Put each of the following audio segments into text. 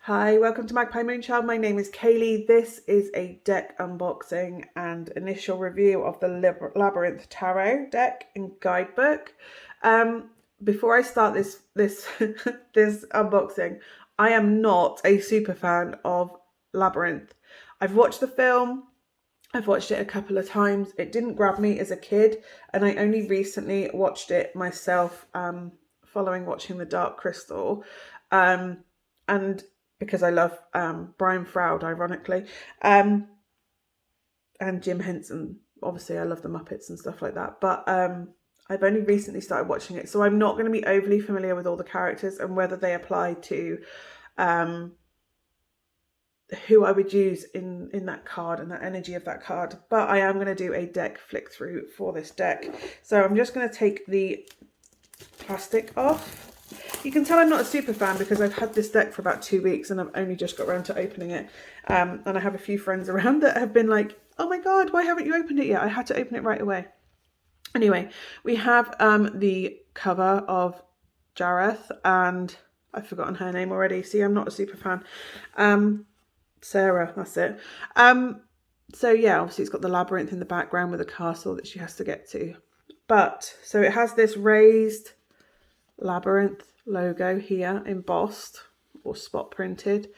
Hi, welcome to Magpie Moonchild. My name is Kayleigh. This is a deck unboxing and initial review of the Labyrinth Tarot deck in Guidebook. Before I start this this unboxing, I am not a super fan of Labyrinth. I've watched the film. I've watched it a couple of times. It didn't grab me as a kid, and I only recently watched it myself, following watching The Dark Crystal, and because I love Brian Froud, ironically, and Jim Henson. Obviously, I love the Muppets and stuff like that. But I've only recently started watching it, so I'm not going to be overly familiar with all the characters and whether they apply to who I would use in that card and that energy of that card. But I am going to do a deck flick through for this deck. So I'm just going to take the plastic off. You can tell I'm not a super fan because I've had this deck for about 2 weeks and I've only just got around to opening it. And I have a few friends around that have been like, oh my God, why haven't you opened it yet? I had to open it right away. Anyway, we have the cover of Jareth, and I've forgotten her name already. See, I'm not a super fan. Sarah, that's it. So yeah, obviously it's got the labyrinth in the background with a castle that she has to get to. But, so it has this raised labyrinth logo here embossed or spot printed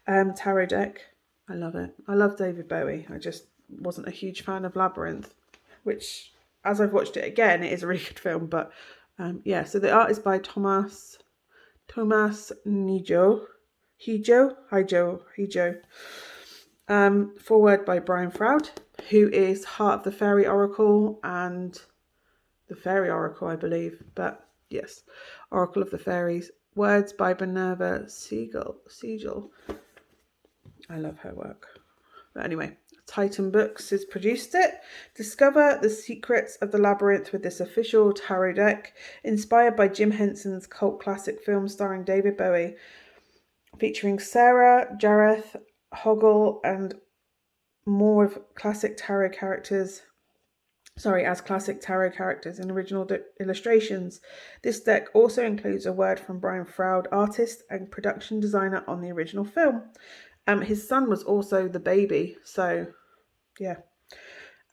tarot deck. I love it. I love David Bowie. I just wasn't a huge fan of Labyrinth, which, as I've watched it again, it is a really good film. But yeah, so the art is by Thomas Hijo. Foreword by Brian Froud, who is Heart of the Fairy Oracle and the Fairy Oracle, I believe. But yes, Oracle of the Fairies. Words by Minerva Siegel. I love her work. But anyway, Titan Books has produced it. Discover the secrets of the labyrinth with this official tarot deck, inspired by Jim Henson's cult classic film starring David Bowie, featuring Sarah, Jareth, Hoggle, and more of classic tarot characters. As classic tarot characters in original illustrations. This deck also includes a word from Brian Froud, artist and production designer on the original film. His son was also the baby, so yeah.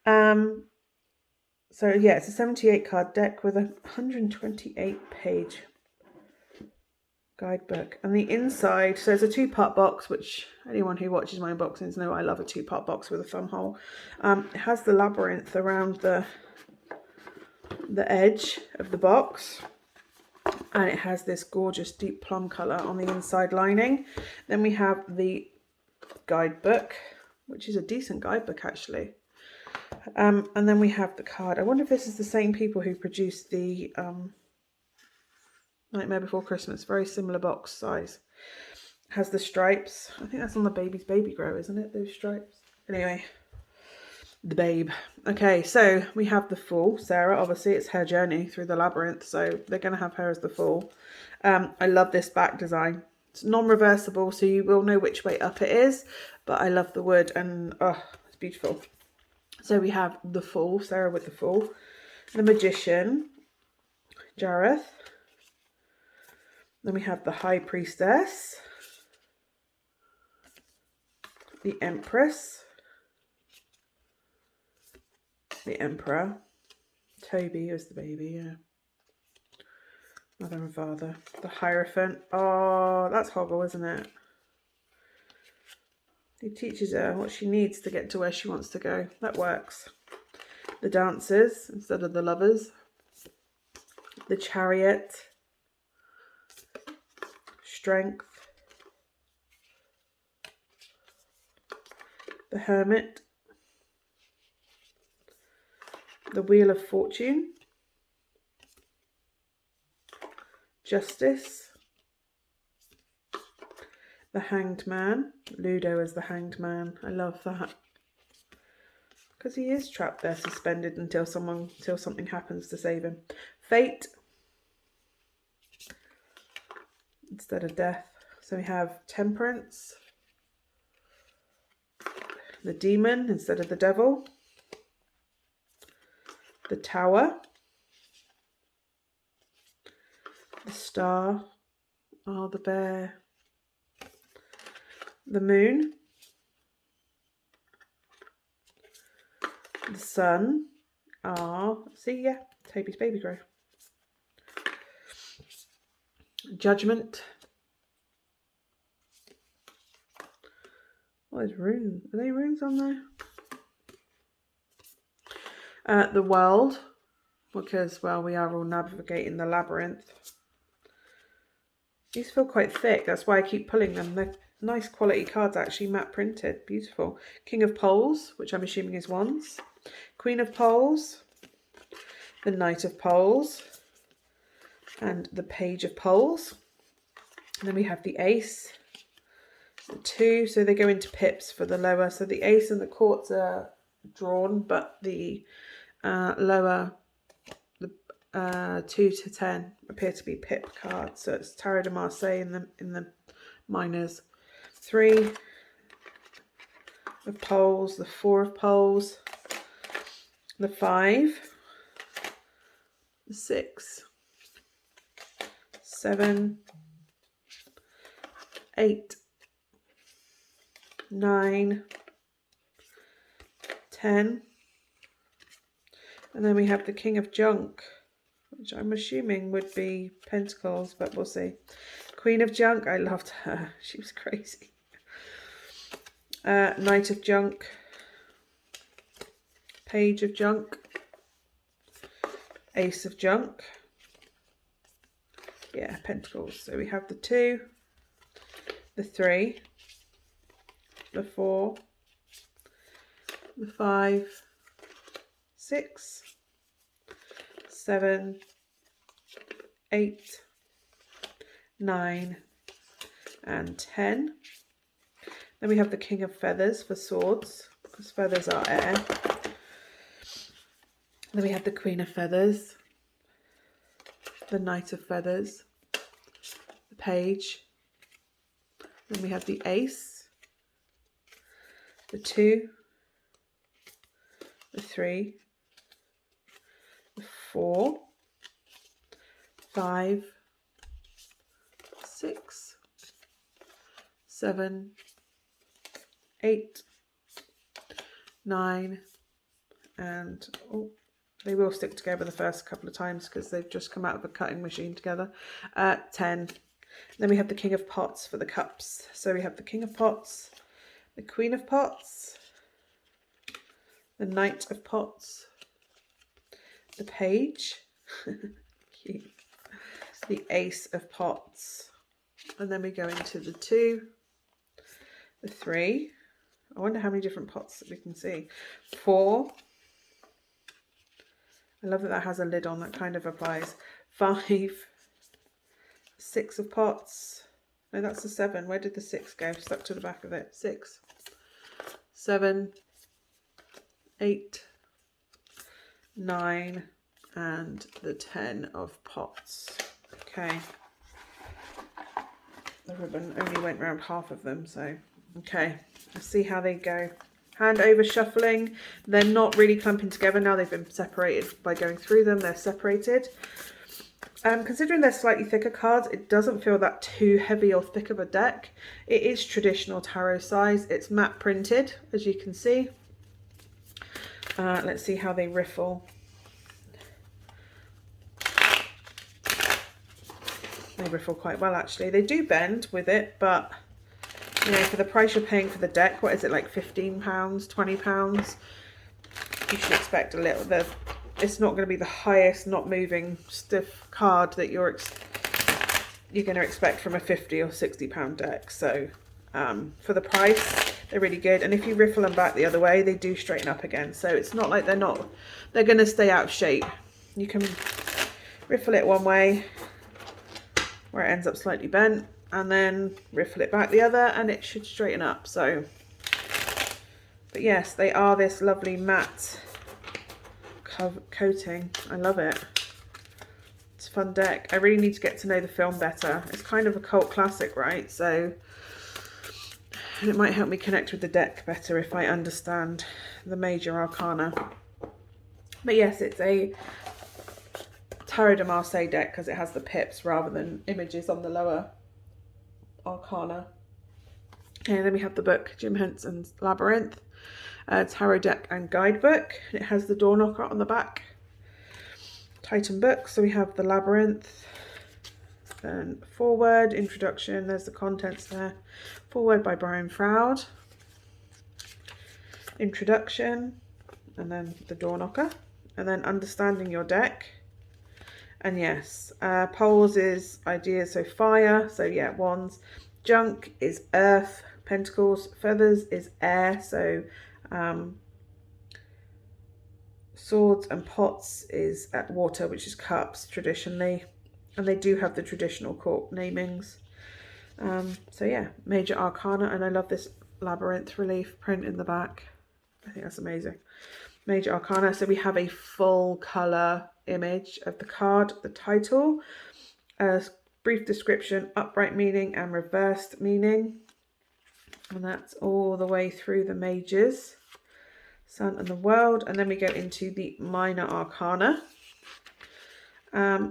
So yeah, it's a 78 card deck with a 128 page guidebook. And the inside, so it's a 2-part box, which anyone who watches my unboxings know I love a 2-part box with a thumb hole. It has the labyrinth around the edge of the box, and it has this gorgeous deep plum colour on the inside lining. Then we have the guidebook, which is a decent guidebook actually. And then we have the card. I wonder if this is the same people who produced the Nightmare Before Christmas. Very similar box size. Has the stripes. I think that's on the baby's baby grow, isn't it? Those stripes. Anyway, the babe. Okay, so we have the Fool. Sarah, obviously it's her journey through the labyrinth, so they're going to have her as the Fool. I love this back design. It's non-reversible, so you will know which way up it is, but I love the wood, and oh, it's beautiful. So we have the Fool, Sarah with the Fool, the Magician, Jareth. Then we have the High Priestess, the Empress, the Emperor, Toby is the baby, yeah. Mother and father, the Hierophant. Oh, that's Hoggle, isn't it? He teaches her what she needs to get to where she wants to go. That works. The Dancers instead of the Lovers. The Chariot. Strength. The Hermit. The Wheel of Fortune. Justice. The Hanged Man. Ludo as the Hanged Man. I love that. Because he is trapped there, suspended until something happens to save him. Fate. Instead of death. So we have Temperance. The Demon instead of the Devil. The Tower. The Star. Oh, the Bear. the Moon, the Sun. See, yeah, Toby's baby grow. Judgment. What is runes? Are they runes on there? The World, because, well, we are all navigating the labyrinth. These feel quite thick, that's why I keep pulling them. They're nice quality cards, actually, matte printed. Beautiful. King of Poles, which I'm assuming is wands. Queen of Poles. The Knight of Poles. And the Page of Poles. And then we have the Ace. The 2, so they go into pips for the lower. So the Ace and the Courts are drawn, but the lower, the 2 to 10 appear to be pip cards. So it's Tarot de Marseille in the minors. 3 of Poles, the 4 of Poles, the 5, the 6, 7, 8, 9, 10, and then we have the King of Junk, which I'm assuming would be Pentacles, but we'll see. Queen of Junk, I loved her, she was crazy. Knight of Junk, Page of Junk, Ace of Junk, yeah, Pentacles. So we have the 2, the 3, the 4, the 5, 6, 7, 8, 9, and 10. Then we have the King of Feathers for swords, because feathers are air. Then we have the Queen of Feathers, the Knight of Feathers, the Page. Then we have the Ace, the 2, the 3, the 4, 5, 6, 7, 8, 9, and they will stick together the first couple of times because they've just come out of a cutting machine together. 10. Then we have the King of Pots for the cups. So we have the King of Pots, the Queen of Pots, the Knight of Pots, the Page, cute, the Ace of Pots, and then we go into the 2, the 3, I wonder how many different pots that we can see, 4, I love that that has a lid on, that kind of applies, 5, 6 of pots, no, that's the 7, where did the 6 go, stuck to the back of it, 6, 7, 8, 9, and the 10 of pots. Okay, the ribbon only went round half of them, so okay, let's see how they go. Hand over shuffling, they're not really clumping together now, they've been separated by going through them, they're separated. Considering they're slightly thicker cards, it doesn't feel that too heavy or thick of a deck. It is traditional tarot size, it's matte printed, as you can see. Let's see how they riffle. They riffle quite well, actually. They do bend with it, but you know, for the price you're paying for the deck, what is it, like £15, £20? You should expect a little bit. It's not going to be the highest, not moving, stiff card that you're going to expect from a £50 or £60 deck. So for the price, they're really good. And if you riffle them back the other way, they do straighten up again. So it's not like they're going to stay out of shape. You can riffle it one way where it ends up slightly bent, and then riffle it back the other and it should straighten up. So, but yes, they are this lovely matte coating. I love it. It's a fun deck. I really need to get to know the film better. It's kind of a cult classic, right? So it might help me connect with the deck better if I understand the major arcana. But yes, it's a Tarot de Marseille deck because it has the pips rather than images on the lower arcana. And then we have the book, Jim Henson's Labyrinth, tarot deck and guidebook. It has the door knocker on the back. Titan book. So we have the Labyrinth, then foreword, introduction, there's the contents there. Foreword by Brian Froud. Introduction, and then the door knocker, and then understanding your deck. And yes, poles is ideas, so fire, so yeah, wands. Junk is earth, pentacles. Feathers is air, so swords and pots is water, which is cups traditionally, and they do have the traditional court namings. So yeah, major arcana, and I love this labyrinth relief print in the back. I think that's amazing. Major arcana. So we have a full color image of the card, the title, a brief description, upright meaning and reversed meaning, and that's all the way through the majors, sun and the world. And then we go into the minor arcana.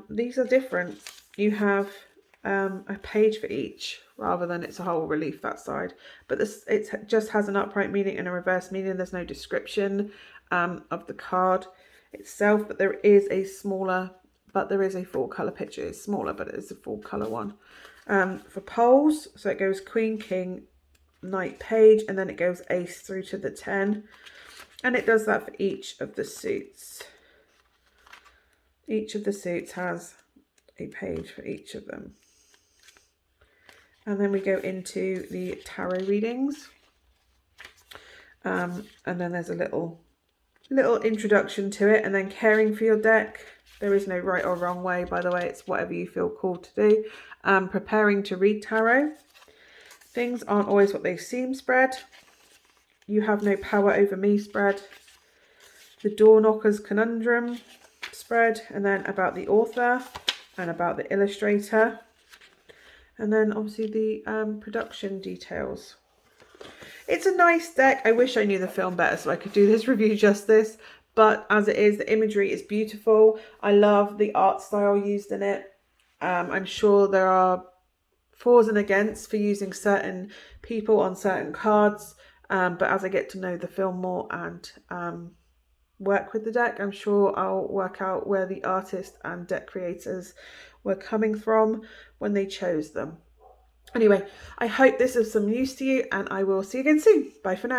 These are different. You have a page for each, rather than it's a whole relief that side, but this, it just has an upright meaning and a reverse meaning. There's no description of the card itself, but there is a smaller, but there is a full color picture. It's smaller, but it is a full color one. For poles, so it goes queen, king, knight, page, and then it goes ace through to the 10, and it does that for each of the suits. Each of the suits has a page for each of them. And then we go into the tarot readings. And then there's a little introduction to it, and then caring for your deck. There is no right or wrong way, by the way. It's whatever you feel called to do. Preparing to read tarot. Things aren't always what they seem spread. You have no power over me spread. The door knocker's conundrum spread. And then about the author and about the illustrator. And then obviously the production details. It's a nice deck. I wish I knew the film better so I could do this review justice. But as it is, the imagery is beautiful. I love the art style used in it. I'm sure there are fors and against for using certain people on certain cards. But as I get to know the film more and work with the deck, I'm sure I'll work out where the artist and deck creators were coming from when they chose them. Anyway, I hope this is some use to you, and I will see you again soon. Bye for now.